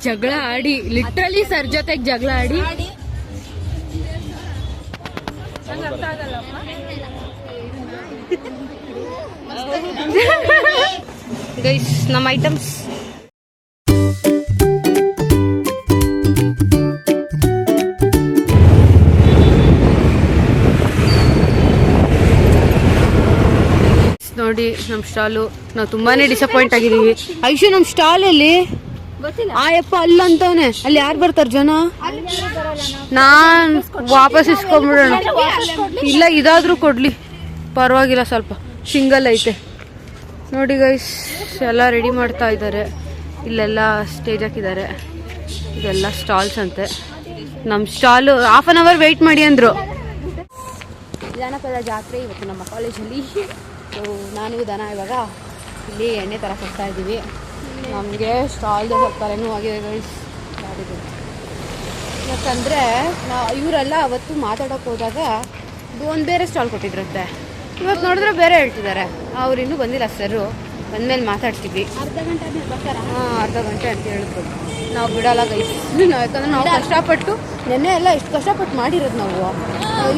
ಜಗಳ ಆಡಿ literally sir ಜೊತೆಗೆ ಜಗಳ ಆಡಿ ಗೈಸ್ ನಮ್ಮ ಐಟಮ್ಸ್ ನೋಡಿ ನಮ್ಮ ಸ್ಟಾಲು ನಾವು ತುಂಬಾನೇ ಡಿಸಪಾಯಿಂಟ್ ಆಗಿದೀವಿ. ಐಶು ನಮ್ಮ ಸ್ಟಾಲ್ ಅಲ್ಲಿ ಆಯಪ್ಪ ಅಲ್ಲಂತವನೆ ಅಲ್ಲಿ ಯಾರು ಬರ್ತಾರ ಜನ ನಾನ್ ವಾಪಸ್ ಇಸ್ಕೊಂಡ್ಬಿಡೋಣ. ಇಲ್ಲ ಇದಾದ್ರೂ ಕೊಡ್ಲಿ ಪರವಾಗಿಲ್ಲ, ಸ್ವಲ್ಪ ಸಿಂಗಲ್ ಐತೆ ನೋಡಿ ಗೈಸ್. ಎಲ್ಲ ರೆಡಿ ಮಾಡ್ತಾ ಇದ್ದಾರೆ, ಇಲ್ಲೆಲ್ಲ ಸ್ಟೇಜ್ ಹಾಕಿದ್ದಾರೆ, ಇದೆಲ್ಲ ಸ್ಟಾಲ್ಸ್ ಅಂತೆ. ನಮ್ಮ stall half an hour wait ಮಾಡಿ ಅಂದ್ರು. ಜಾನಪದ ಜಾತ್ರೆ ಇವತ್ತು ನಮ್ಮ ಕಾಲೇಜಲ್ಲಿ. ನಾನು ದನ ಇವಾಗ ಇಲ್ಲಿ ಎಣ್ಣೆ ಥರ ಕೊಡ್ತಾ ಇದ್ದೀವಿ. ನಮಗೆ ಸ್ಟಾಲ್ದು ಸ್ವಲ್ಪ ತಲೆನೂ ಆಗಿದೆ ಗೈಸ್. ಯಾಕಂದರೆ ಇವರೆಲ್ಲ ಅವತ್ತು ಮಾತಾಡೋಕೆ ಹೋದಾಗ ಒಂದು ಬೇರೆ ಸ್ಟಾಲ್ ಕೊಟ್ಟಿದ್ರಂತೆ, ಇವತ್ತು ನೋಡಿದ್ರೆ ಬೇರೆ ಹೇಳ್ತಿದ್ದಾರೆ. ಅವ್ರು ಇನ್ನೂ ಬಂದಿಲ್ಲ ಸರು, ಬಂದಮೇಲೆ ಮಾತಾಡ್ತೀವಿ. ಅರ್ಧ ಗಂಟೆ ಅಂತ ಹೇಳಿದ್ರು. ನಾವು ಬಿಡಲ್ಲ ಗೈಸ್, ಯಾಕಂದ್ರೆ ನಾವು ಕಷ್ಟಪಟ್ಟು ನೆನ್ನೆ ಎಲ್ಲ ಇಷ್ಟು ಕಷ್ಟಪಟ್ಟು ಮಾಡಿರೋದು ನಾವು.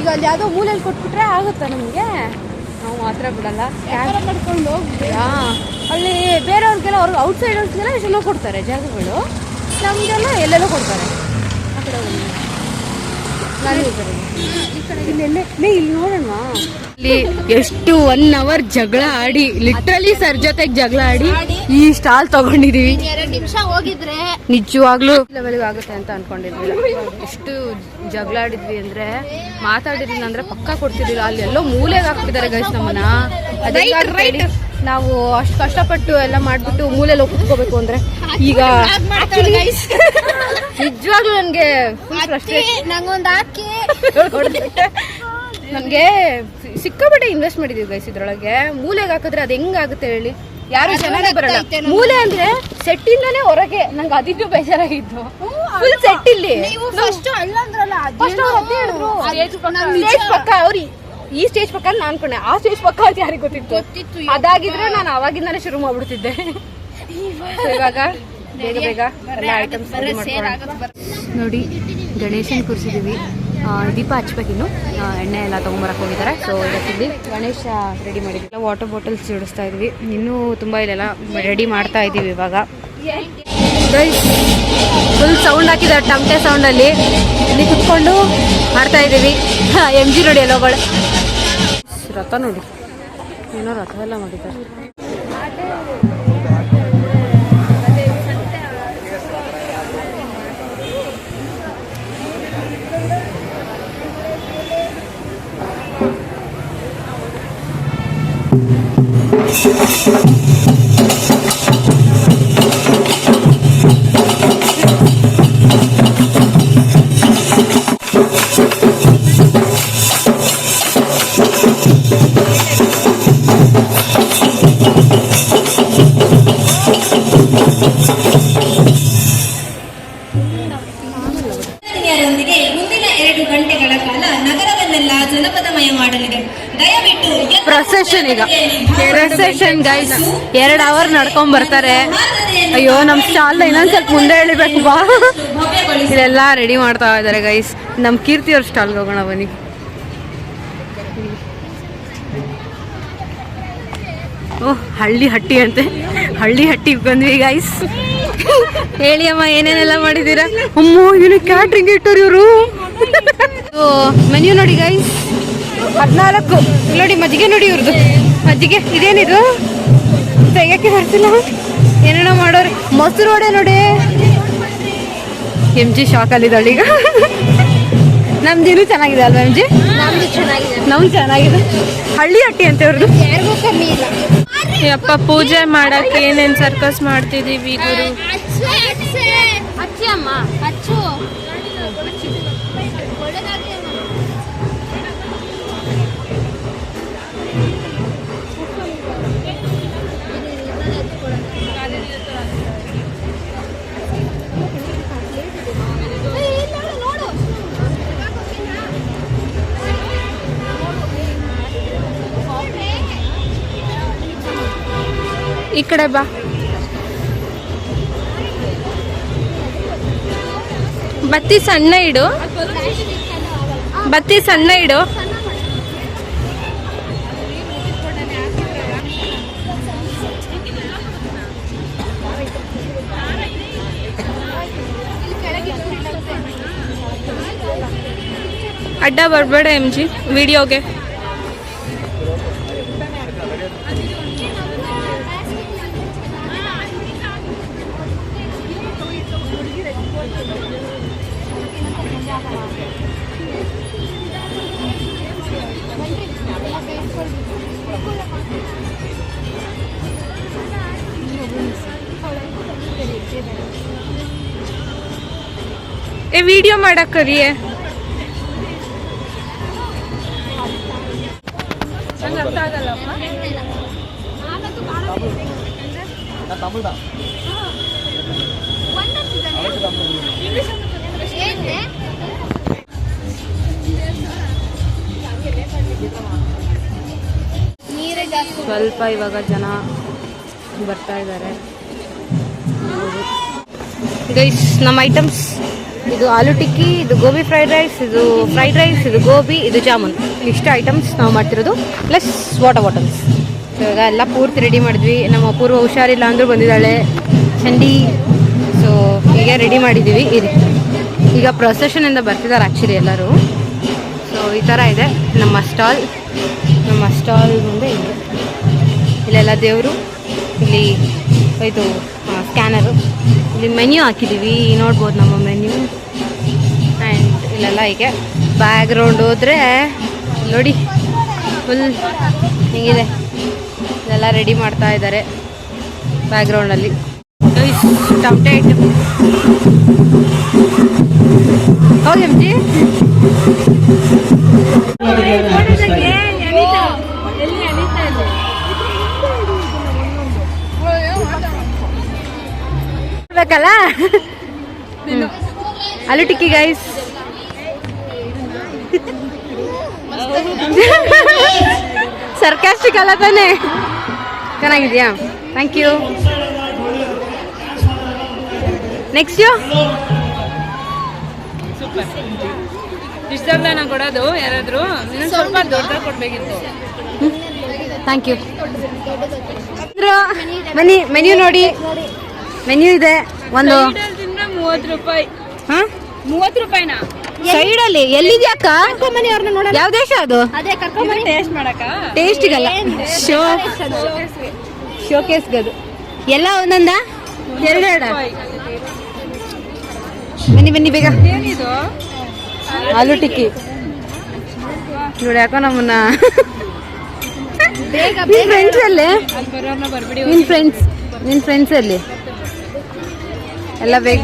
ಈಗ ಅಲ್ಲಿ ಯಾವುದೋ ಮೂಲೆಯಲ್ಲಿ ಕೊಟ್ಬಿಟ್ರೆ ಆಗುತ್ತಾ ನಮಗೆ? ನಾವು ಮಾತ್ರ ಬಿಡಲ್ಲ. ಮಾಡ್ಕೊಂಡು ಅಲ್ಲಿ ಬೇರೆಯವ್ರಿಗೆಲ್ಲ ಅವ್ರಿಗೆ ಔಟ್ಸೈಡ್ ಅವ್ರಿಗೆಲ್ಲ ಎಷ್ಟೆಲ್ಲ ಕೊಡ್ತಾರೆ ಜಾಗಗಳು, ನಮಗೆಲ್ಲ ಎಲ್ಲೆಲ್ಲ ಕೊಡ್ತಾರೆ. ಆ ಕಡೆ ನಾನು ಇಲ್ಲಿ ನೋಡೋಣ. ಇಲ್ಲಿ ಎಷ್ಟು 1 ಅವರ್ ಜಗಳ ಆಡಿ ಲಿಟ್ರಲಿ ಸರ್ ಜೊತೆಗೆ ಜಗಳ ಆಡಿ ಈ ಸ್ಟಾಲ್ ತಗೊಂಡಿದೀವಿ. 2 ನಿಮಿಷ ಹೋಗಿದ್ರೆ ನಿಜವಾಗ್ಲೂ ಲೆವೆಲ್ಗೆ ಆಗುತ್ತೆ ಅಂತ ಅನ್ಕೊಂಡಿದ್ವಿ. ಎಷ್ಟು ಜಗಳ ಆಡಿದ್ವಿ ಅಂದ್ರೆ ಮಾತಾಡಿರ್ಲಿಲ್ಲ ಅಂದ್ರೆ ಪಕ್ಕ ಕೊಡ್ತಿರ್ಲಿಲ್ಲ. ಅಲ್ಲಿ ಎಲ್ಲೋ ಮೂಲೆಗೆ ಹಾಕ್ತಿದ್ದಾರೆ ಗೈಸ್ ನಮ್ಮನ್ನ. ಅದಕ್ಕೆ ನಾವು ಅಷ್ಟು ಕಷ್ಟಪಟ್ಟು ಎಲ್ಲ ಮಾಡ್ಬಿಟ್ಟು ಮೂಲೆಯಲ್ಲಿ ಕುತ್ಕೋಬೇಕು ಅಂದ್ರೆ ಈಗ ನಿಜವಾಗ್ಲೂ ನನ್ಗೆ ನನ್ಗೆ ಸಿಕ್ಕಾಪಟ್ಟೆ ಇನ್ವೆಸ್ಟ್ ಮಾಡಿದೀವಿ ಗೈಸ್ ಇದ್ರೊಳಗೆ. ಮೂಲೆಗೆ ಹಾಕಿದ್ರೆ ಅದು ಹೆಂಗಾಗುತ್ತೆ ಹೇಳಿ? ಯಾರು ಚೆನ್ನಾಗಿ ಬರಲ್ಲ. ಮೂಲೆ ಅಂದ್ರೆ ಸೆಟ್ ಇಂದಾನೆ ಹೊರಗೆ. ನಂಗೆ ಅದಿದ್ದು ಬೇಜಾರಾಗಿದ್ದು. ಫುಲ್ ಸೆಟ್ ಇಲ್ಲಿ ಪಕ್ಕ ಅವ್ರಿ ಈ ಸ್ಟೇಜ್ ಪಕ್ಕ ನಾನು ಅನ್ಕೊಂಡೆ, ಆ ಸ್ಟೇಜ್ ಪಕ್ಕ ಅಂತ ಯಾರಿಗೆ ಗೊತ್ತಿತ್ತು? ಅದಾಗಿದ್ರೆ ನಾನು ಅವಾಗಿಂದಾನೆ ಶುರು ಮಾಡ್ಬಿಡ್ತಿದ್ದೆ. ಇವಾಗ ಬೇಗ ಬೇಗ ಎಲ್ಲ ಐಟಮ್ಸ್ ನೋಡಿ. ಗಣೇಶನ್ ಕೂರಿಸಿದೀವಿ, ದೀಪ ಹಚ್ಬೇಕಿನ್ನು. ಎಣ್ಣೆ ಎಲ್ಲ ತೊಗೊಂಬರಕ್ಕೆ ಹೋಗಿದ್ದಾರೆ. ಸೊ ಇವತ್ತಿಲ್ಲಿ ಗಣೇಶ ರೆಡಿ ಮಾಡಿದ್ವಿ. ವಾಟರ್ ಬಾಟಲ್ಸ್ ಜೋಡಿಸ್ತಾ ಇದ್ವಿ. ಇನ್ನೂ ತುಂಬ ಇಲ್ಲೆಲ್ಲ ರೆಡಿ ಮಾಡ್ತಾ ಇದ್ದೀವಿ ಇವಾಗ. ಫುಲ್ ಸೌಂಡ್ ಹಾಕಿದ್ದಾರೆ, ಟಮಟೆ ಸೌಂಡಲ್ಲಿ. ಇಲ್ಲಿ ಕುತ್ಕೊಂಡು ಮಾಡ್ತಾ ಇದ್ದೀವಿ. MG ನೋಡಿ ಎಲ್ಲೋಗಳು. ರಥ ನೋಡಿ, ಏನೋ ರಥ ಎಲ್ಲ ಮಾಡಿದ್ದಾರೆ. ಮುಂದಿನ 2 ಗಂಟೆಗಳ ಕಾಲ ನಗರವನ್ನೆಲ್ಲ ಜನಪದಮಯ ಮಾಡಲಿದೆ. ದಯವಿಟ್ಟು ಪ್ರೊಸೆಷನ್ ಈಗ ಪ್ರೊಸೆಷನ್ ಗೈಸ್ 2 ಅವರ್ ನಡ್ಕೊಂಡ್ ಬರ್ತಾರೆ. ಅಯ್ಯೋ ನಮ್ ಸ್ಟಾಲ್ ಇನ್ನೊಂದ್ ಸ್ವಲ್ಪ ಮುಂದೆ ಎಳಿಬೇಕು ಬಾ. ಇದೆಲ್ಲ ರೆಡಿ ಮಾಡ್ತಾ ಇದಾರೆ ಗೈಸ್. ನಮ್ ಕೀರ್ತಿ ಅವ್ರ ಸ್ಟಾಲ್ಗೆ ಹೋಗೋಣ ಬನ್ನಿ. ಓಹ್ ಹಳ್ಳಿ ಹಟ್ಟಿ ಅಂತೆ, ಹಳ್ಳಿ ಹಟ್ಟಿಗೆ ಬಂದ್ವಿ ಗೈಸ್. ಹೇಳಿ ಅಮ್ಮ ಏನೇನೆಲ್ಲ ಮಾಡಿದ್ದೀರಾ? ಅಮ್ಮೋ ಏನು ಕ್ಯಾಟ್ರಿಂಗ್ ಇಟ್ಟರು ಇವರು. ಮೆನ್ಯೂ ನೋಡಿ ಗೈಸ್, 14 ನೋಡಿ. ಮಜ್ಜಿಗೆ ನೋಡಿ ಇವ್ರದ್ದು ಮಜ್ಜಿಗೆ. ಇದೇನಿದು ತೆಗಿಯಕ್ಕೆ ಬರ್ತಿಲ್ಲ, ಏನೇನೋ ಮಾಡೋರು. ಮೊಸರು ವಡೆ ನೋಡಿ. MG ಶಾಕಲ್ಲಿದ್ದಾಳೆ ಈಗ. ನಮ್ದಿನ್ನೂ ಚೆನ್ನಾಗಿದೆ ಅಲ್ವಾ MG? ನಮ್ದು ಚೆನ್ನಾಗಿದೆ. ಹಳ್ಳಿ ಹಟ್ಟಿ ಅಂತ ಇವ್ರದ್ದು. ಯಪ್ಪ ಪೂಜೆ ಮಾಡಕ್ಕೆ ಏನೇನ್ ಸರ್ಕಸ್ ಮಾಡ್ತಿದೀವಿ ಗುರು. ಈ ಕಡೆ ಬಾ. ಬತ್ತಿ ಸಣ್ಣ ಇಡು, ಬತ್ತಿ ಸಣ್ಣ ಇಡು. ಅಡ್ಡ ಬರಬೇಡ ಎಮ್ ಜಿ ವಿಡಿಯೋಗೆ. ಏ ವಿಡಿಯೋ ಮಾಡಕ್ ಕರಿಯೇ. ಅರ್ಥ ಆಗಲ್ಲಪ್ಪ. ಸ್ವಲ್ಪ ಇವಾಗ ಜನ ಬರ್ತಾ ಇದ್ದಾರೆ. ಗೈಸ್, ನಮ್ಮ ಐಟಮ್ಸ್ ಇದು ಆಲೂ ಟಿಕ್ಕಿ, ಇದು ಗೋಬಿ ಫ್ರೈಡ್ ರೈಸ್, ಇದು ಫ್ರೈಡ್ ರೈಸ್, ಇದು ಗೋಬಿ, ಇದು ಜಾಮೂನ್. ಇಷ್ಟು ಐಟಮ್ಸ್ ನಾವು ಮಾಡ್ತಿರೋದು, ಪ್ಲಸ್ ವಾಟರ್ ಬಾಟಲ್ಸ್. ಇವಾಗ ಎಲ್ಲ ಪೂರ್ತಿ ರೆಡಿ ಮಾಡಿದ್ವಿ. ನಮ್ಮ ಪೂರ್ವ ಹುಷಾರಿಲ್ಲ ಅಂದರೂ ಬಂದಿದ್ದಾಳೆ, ಚಂಡಿ. ಸೊ ಈಗ ರೆಡಿ ಮಾಡಿದ್ದೀವಿ. ಈಗ ಪ್ರೊಸೆಷನಿಂದ ಬರ್ತಿದ್ದಾರೆ ಆ್ಯಕ್ಚುಲಿ ಎಲ್ಲರೂ. ಸೊ ಈ ಥರ ಇದೆ ನಮ್ಮ ಸ್ಟಾಲ್. ನಮ್ಮ ಸ್ಟಾಲ್ ಮುಂದೆ ಇದೆ, ಇಲ್ಲೆಲ್ಲ ದೇವರು, ಇಲ್ಲಿ ಇದು ಸ್ಕ್ಯಾನರು, ಇಲ್ಲಿ ಮೆನ್ಯೂ ಹಾಕಿದ್ದೀವಿ, ನೋಡ್ಬೋದು ನಮ್ಮ ಮೆನ್ಯೂ. ಆ್ಯಂಡ್ ಇಲ್ಲೆಲ್ಲ ಹೀಗೆ ಬ್ಯಾಕ್ ಗ್ರೌಂಡ್ ಹೋದರೆ ನೋಡಿ ಫುಲ್ ಹಿಂಗಿದೆ. ಇದೆಲ್ಲ ರೆಡಿ ಮಾಡ್ತಾ ಇದ್ದಾರೆ ಬ್ಯಾಕ್ ಗ್ರೌಂಡಲ್ಲಿ. ಟಮಟೆ ಐಟಮ್ ಹೌದು ಎಮ್ ಜಿ. ಬೇಕಲ್ಲ ಆಲೂ ಟಿಕ್ಕಿ ಗೈಸ್. ಸರ್ಕಾಸ್ಟಿಕ್ ಅಲ್ಲ ತಾನೆ? ಚೆನ್ನಾಗಿದ್ಯಾ? Thank you. ನೆಕ್ಸ್ಟ್ ಇಷ್ಟನ್ನ ಕೊಡೋದು ಯಾರಾದ್ರೂ ಸ್ವಲ್ಪ ದೊಡ್ಡದಾಗಿ ಕೊಡ್ಬೇಕಿತ್ತು. Thank you. ಬನ್ನಿ, ಮೆನ್ಯೂ ನೋಡಿ. ಮೆನ್ಯೂ ಇದೆ ಒಂದು 30 ರೂಪಾಯಿ. ಹಾ, 30 ರೂಪಾಯಿನಾ? ಸೈಡಲ್ಲಿ ಎಲ್ಲಿದ್ಯಾಕ? ಯಾವ ದೇಶ ಅದು? ಟೇಸ್ಟ್ ಮಾಡಕ? ಟೇಸ್ಟಿಗಲ್ಲ, ಶೋಕೇಸ್ಗದು. ಎಲ್ಲ ಒಂದೊಂದ? ಎರಡೆರಡ? ಬನ್ನಿ ಬನ್ನಿ ಬೇಗ. ಏನಿದು? ಆಲೂ ಟಿಕ್ಕಿ ನೋಡಿ. ಯಾಕೋ ನಮ್ಮನ್ನ ಫ್ರೆಂಡ್ಸ್ ಅಲ್ಲಿ, ನಿನ್ ಫ್ರೆಂಡ್ಸ್ ಅಲ್ಲಿ ಎಲ್ಲ ಬೇಗ